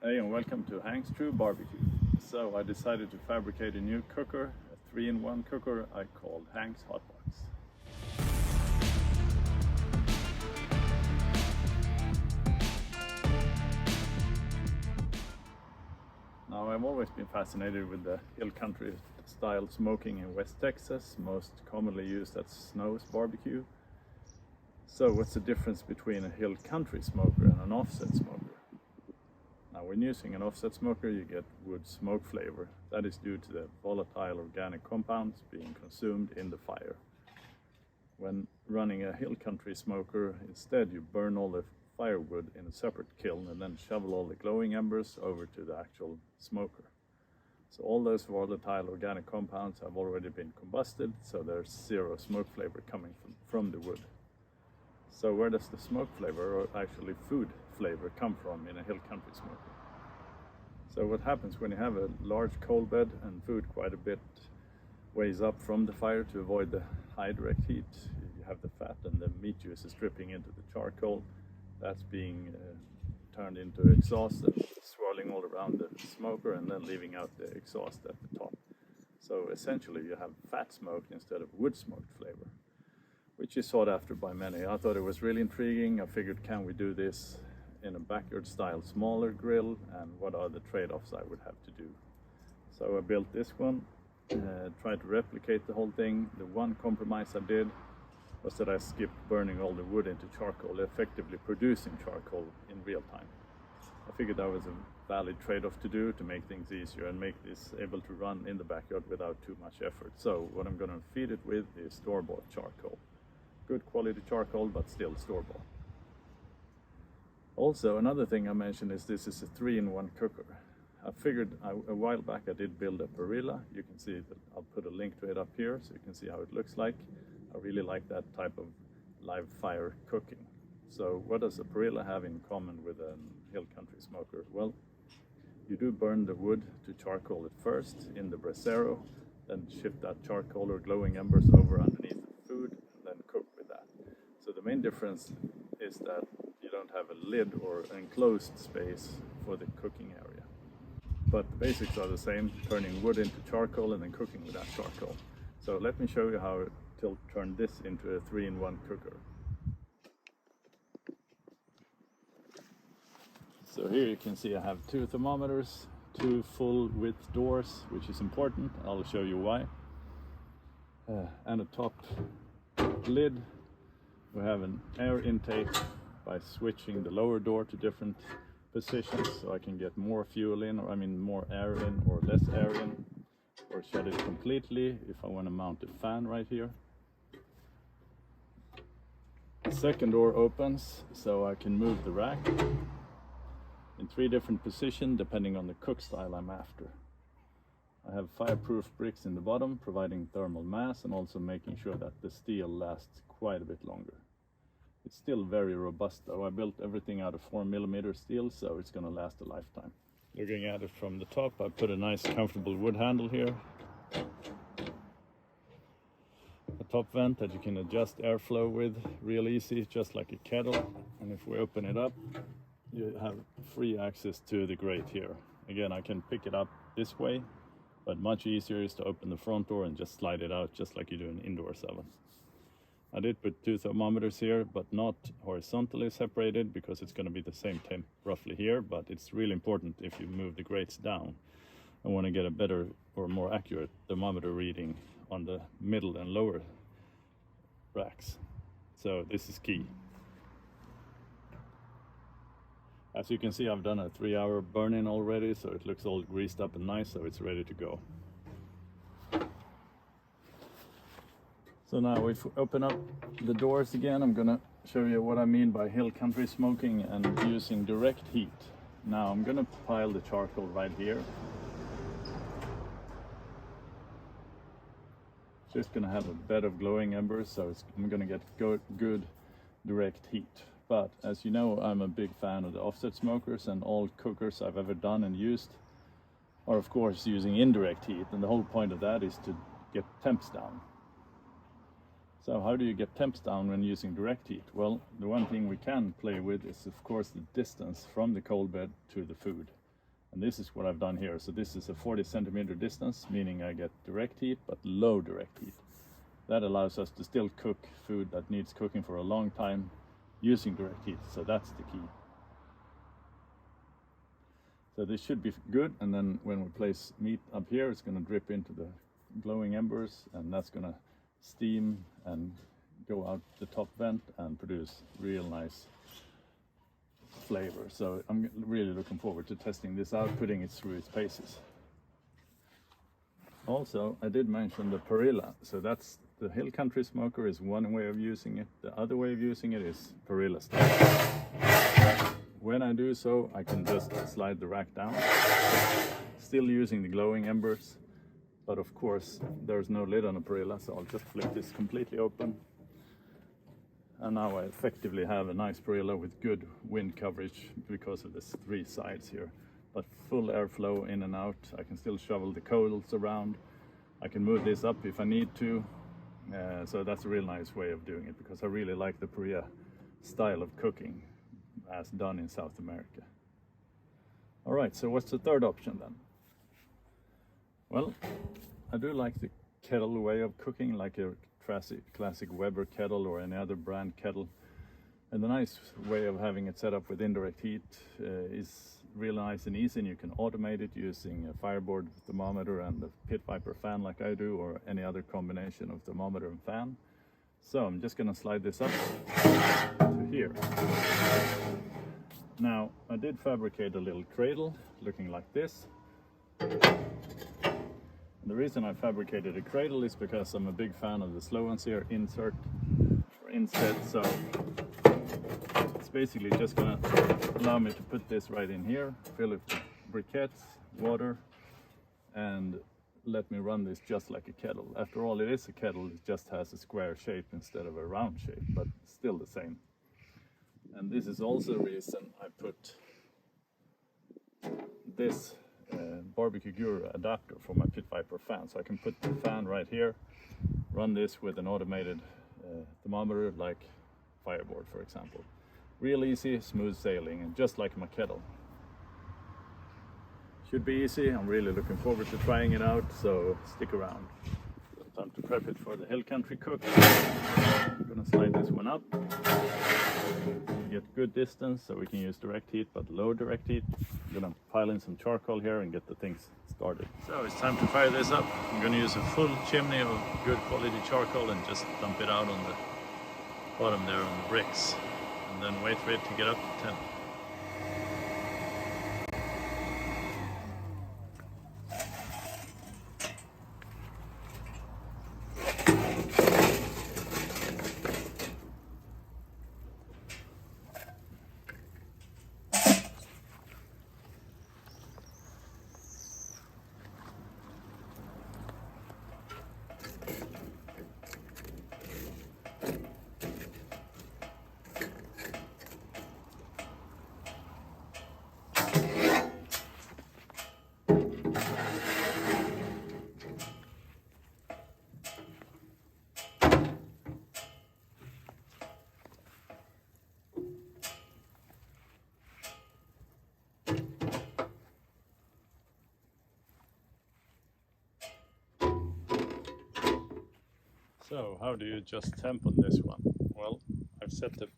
Hey, and welcome to Hank's True Barbecue. So I decided to fabricate a new cooker, a 3-in-1 cooker I called Hank's Hotbox. Now, I've always been fascinated with the hill country style smoking in West Texas, most commonly used at Snow's barbecue. So what's the difference between a hill country smoker and an offset smoker? Now, when using an offset smoker, you get wood smoke flavor. That is due to the volatile organic compounds being consumed in the fire. When running a hill country smoker, instead you burn all the firewood in a separate kiln and then shovel all the glowing embers over to the actual smoker. So all those volatile organic compounds have already been combusted, so there's zero smoke flavor coming from the wood. So where does the smoke flavor, or actually food flavor, come from in a hill country smoker? So what happens when you have a large coal bed and food quite a bit ways up from the fire to avoid the high direct heat, you have the fat and the meat juices dripping into the charcoal. That's being turned into exhaust and swirling all around the smoker and then leaving out the exhaust at the top. So essentially you have fat smoke instead of wood smoked flavor, which is sought after by many. I thought it was really intriguing. I figured, can we do this in a backyard style smaller grill, and what are the trade-offs I would have to do? So I built this one, tried to replicate the whole thing. The one compromise I did was that I skipped burning all the wood into charcoal, effectively producing charcoal in real time. I figured that was a valid trade-off to do to make things easier and make this able to run in the backyard without too much effort. So what I'm going to feed it with is store-bought charcoal. Good quality charcoal, but still store-bought. Also, another thing I mentioned is this is a 3-in-1 cooker. I figured a while back I did build a Parrilla. You can see that I'll put a link to it up here so you can see how it looks like. I really like that type of live fire cooking. So what does a Parrilla have in common with a hill country smoker? Well, you do burn the wood to charcoal at first in the brasero, then shift that charcoal or glowing embers over underneath the food, and then cook with that. So the main difference is that you don't have a lid or enclosed space for the cooking area. But the basics are the same, turning wood into charcoal and then cooking with that charcoal. So let me show you how to turn this into a 3-in-1 cooker. So here you can see I have 2 thermometers, 2 full width doors, which is important. I'll show you why. And a top lid. We have an air intake by switching the lower door to different positions, so I can get more fuel in, or more air in or less air in, or shut it completely if I want to mount a fan right here. The second door opens so I can move the rack in 3 different positions depending on the cook style I'm after. I have fireproof bricks in the bottom, providing thermal mass and also making sure that the steel lasts quite a bit longer. It's still very robust though. I built everything out of 4mm steel, so it's going to last a lifetime. Looking at it from the top, I put a nice comfortable wood handle here. A top vent that you can adjust airflow with real easy, just like a kettle. And if we open it up, you have free access to the grate here. Again, I can pick it up this way, but much easier is to open the front door and just slide it out, just like you do in an indoor oven. I did put 2 thermometers here, but not horizontally separated, because it's going to be the same temp roughly here, but it's really important if you move the grates down. I want to get a better or more accurate thermometer reading on the middle and lower racks. So this is key. As you can see, I've done a 3-hour burn-in already, so it looks all greased up and nice, so it's ready to go. So now if we open up the doors again, I'm gonna show you what I mean by hill country smoking and using direct heat. Now I'm gonna pile the charcoal right here. Just gonna have a bed of glowing embers, so I'm gonna get good direct heat. But as you know, I'm a big fan of the offset smokers, and all cookers I've ever done and used are of course using indirect heat, and the whole point of that is to get temps down. So how do you get temps down when using direct heat? Well, the one thing we can play with is of course the distance from the coal bed to the food. And this is what I've done here. So this is a 40 centimeter distance, meaning I get direct heat, but low direct heat. That allows us to still cook food that needs cooking for a long time using direct heat. So that's the key. So this should be good, and then when we place meat up here, it's going to drip into the glowing embers, and that's going to steam and go out the top vent and produce real nice flavor. So I'm really looking forward to testing this out, putting it through its paces. Also, I did mention the Parrilla. So that's the hill country smoker is one way of using it. The other way of using it is Parrilla style. When I do so, I can just slide the rack down, still using the glowing embers, but of course there's no lid on a Parrilla, so I'll just flip this completely open. And now I effectively have a nice Parrilla with good wind coverage because of the 3 sides here, but full airflow in and out. I can still shovel the coals around. I can move this up if I need to. So that's a real nice way of doing it, because I really like the Parrilla style of cooking as done in South America. All right, so what's the third option then? Well, I do like the kettle way of cooking, like a classic Weber kettle or any other brand kettle. And the nice way of having it set up with indirect heat is real nice and easy, and you can automate it using a fireboard thermometer and a pit viper fan like I do, or any other combination of thermometer and fan. So I'm just going to slide this up to here. Now, I did fabricate a little cradle looking like this. And the reason I fabricated a cradle is because I'm a big fan of the Slow N Sear insert or inset. So it's basically just going to allow me to put this right in here, fill it with briquettes, water, and let me run this just like a kettle. After all, it is a kettle, it just has a square shape instead of a round shape, but still the same. And this is also the reason I put this barbecue guru adapter for my pit viper fan. So I can put the fan right here, run this with an automated thermometer like fireboard, for example. Real easy, smooth sailing, and just like my kettle. Should be easy. I'm really looking forward to trying it out, so stick around. Time to prep it for the hill country cook. I'm gonna slide this one up. Get good distance so we can use direct heat, but low direct heat. I'm gonna pile in some charcoal here and get the things started. So it's time to fire this up. I'm gonna use a full chimney of good quality charcoal and just dump it out on the bottom there on the bricks, and then wait for it to get up to 10. So how do you adjust temp on this one? Well, I've set the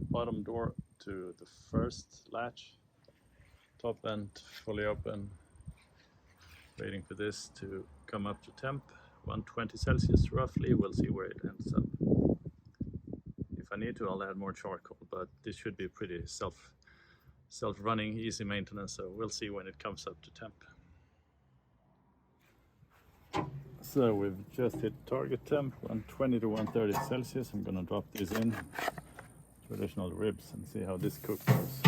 bottom door to the first latch, top end fully open, waiting for this to come up to temp, 120 Celsius roughly. We'll see where it ends up. If I need to, I'll add more charcoal, but this should be pretty self-running, easy maintenance, so we'll see when it comes up to temp. So we've just hit target temp, 120 to 130 Celsius. I'm gonna drop these in, traditional ribs, and see how this cook goes.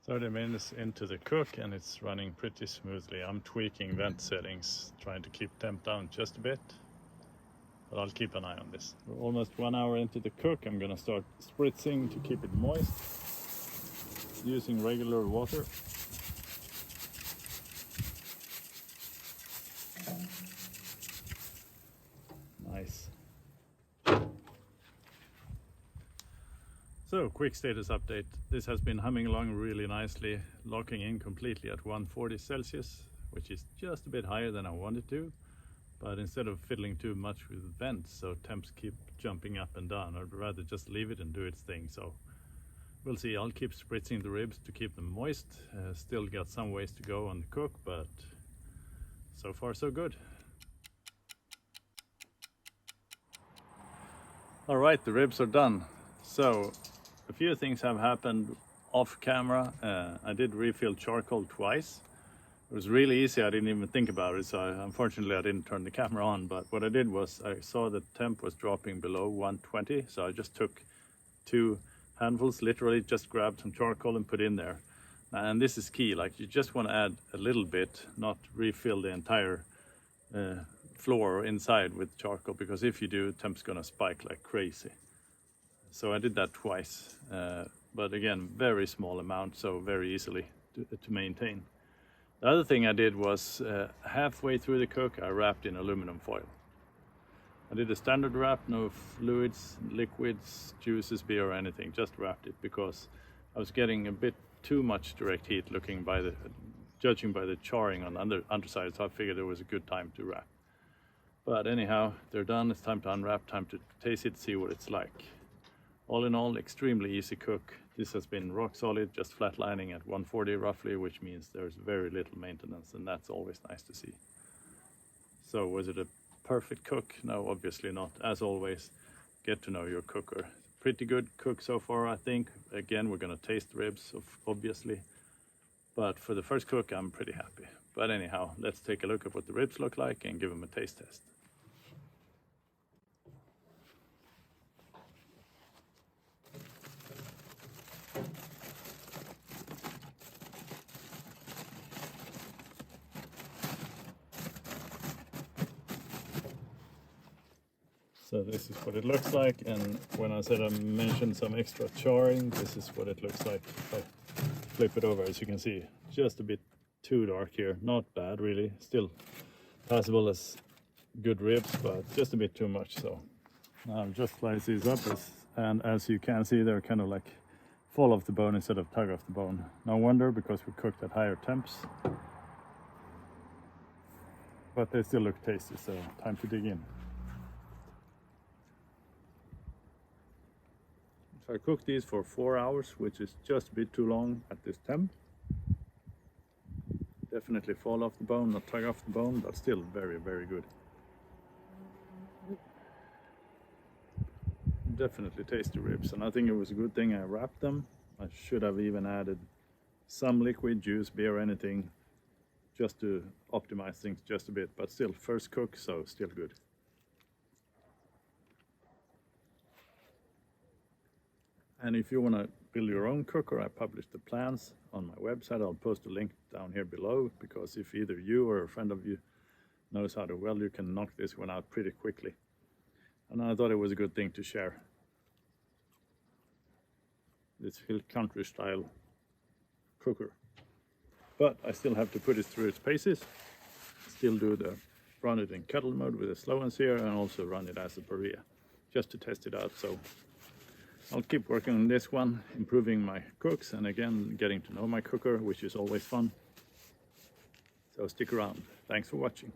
"30 minutes into the cook and it's running pretty smoothly. I'm tweaking vent settings, trying to keep temp down just a bit, but I'll keep an eye on this. We're almost 1 hour into the cook. I'm gonna start spritzing to keep it moist, using regular water. Nice. So, quick status update. This has been humming along really nicely, locking in completely at 140 Celsius, which is just a bit higher than I wanted to. But instead of fiddling too much with vents, so temps keep jumping up and down, I'd rather just leave it and do its thing. So we'll see. I'll keep spritzing the ribs to keep them moist. Still got some ways to go on the cook, but so far so good. All right, the ribs are done. So a few things have happened off camera. I did refill charcoal twice. It was really easy, I didn't even think about it, so unfortunately I didn't turn the camera on, but what I did was I saw the temp was dropping below 120, so I just took 2 handfuls, literally just grabbed some charcoal and put in there. And this is key, like you just want to add a little bit, not refill the entire floor inside with charcoal, because if you do, temp's gonna spike like crazy. So I did that twice, but again, very small amount, so very easily to maintain. The other thing I did was halfway through the cook, I wrapped in aluminum foil. I did a standard wrap, no fluids, liquids, juices, beer or anything, just wrapped it because I was getting a bit too much direct heat judging by the charring on the underside, so I figured it was a good time to wrap. But anyhow, they're done, it's time to unwrap, time to taste it, see what it's like. All in all, extremely easy cook. This has been rock solid, just flatlining at 140 roughly, which means there's very little maintenance, and that's always nice to see. So was it a perfect cook? No, obviously not. As always, get to know your cooker. Pretty good cook so far, I think. Again, we're gonna taste the ribs, obviously. But for the first cook, I'm pretty happy. But anyhow, let's take a look at what the ribs look like and give them a taste test. So this is what it looks like, and when I said I mentioned some extra charring, this is what it looks like if I flip it over. As you can see, just a bit too dark here. Not bad really, still passable as good ribs, but just a bit too much. So now I'll just slice these up, and as you can see, they're kind of like fall off the bone instead of tug off the bone. No wonder, because we cooked at higher temps. But they still look tasty, so time to dig in. So I cooked these for 4 hours, which is just a bit too long at this temp. Definitely fall off the bone, not tug off the bone, but still very, very good. Definitely tasty ribs, and I think it was a good thing I wrapped them. I should have even added some liquid, juice, beer, anything, just to optimize things just a bit, but still first cook, so still good. And if you want to build your own cooker, I published the plans on my website. I'll post a link down here below, because if either you or a friend of you knows how to weld, you can knock this one out pretty quickly. And I thought it was a good thing to share. This hill country style cooker. But I still have to put it through its paces. Still run it in kettle mode with a Slow N Sear, and also run it as a Parrilla, just to test it out. So I'll keep working on this one, improving my cooks, and again, getting to know my cooker, which is always fun. So stick around. Thanks for watching.